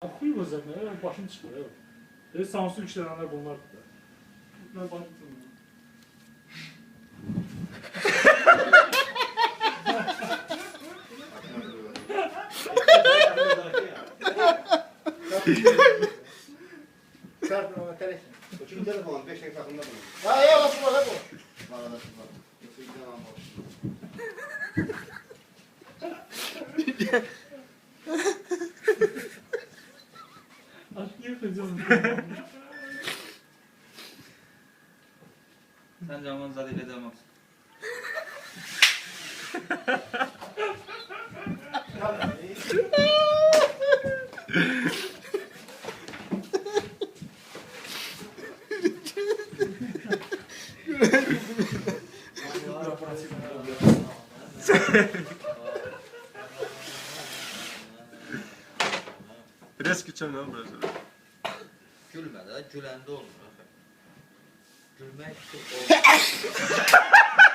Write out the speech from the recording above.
Akıyor gözlerine, başım çıkıyor. Samsung işleyenler bunlar da. Ben baktım. Çünkü telefon 5 dakika takımda bulundu. Ha ya nasıl var bu? Var arası var. Yoksa gidemem boş. Aşk yapacağım. Sen zaman zadıyla devam. Biraz geçen ne oldu? Gülme de, güləndə olur. Gülmək olmaz.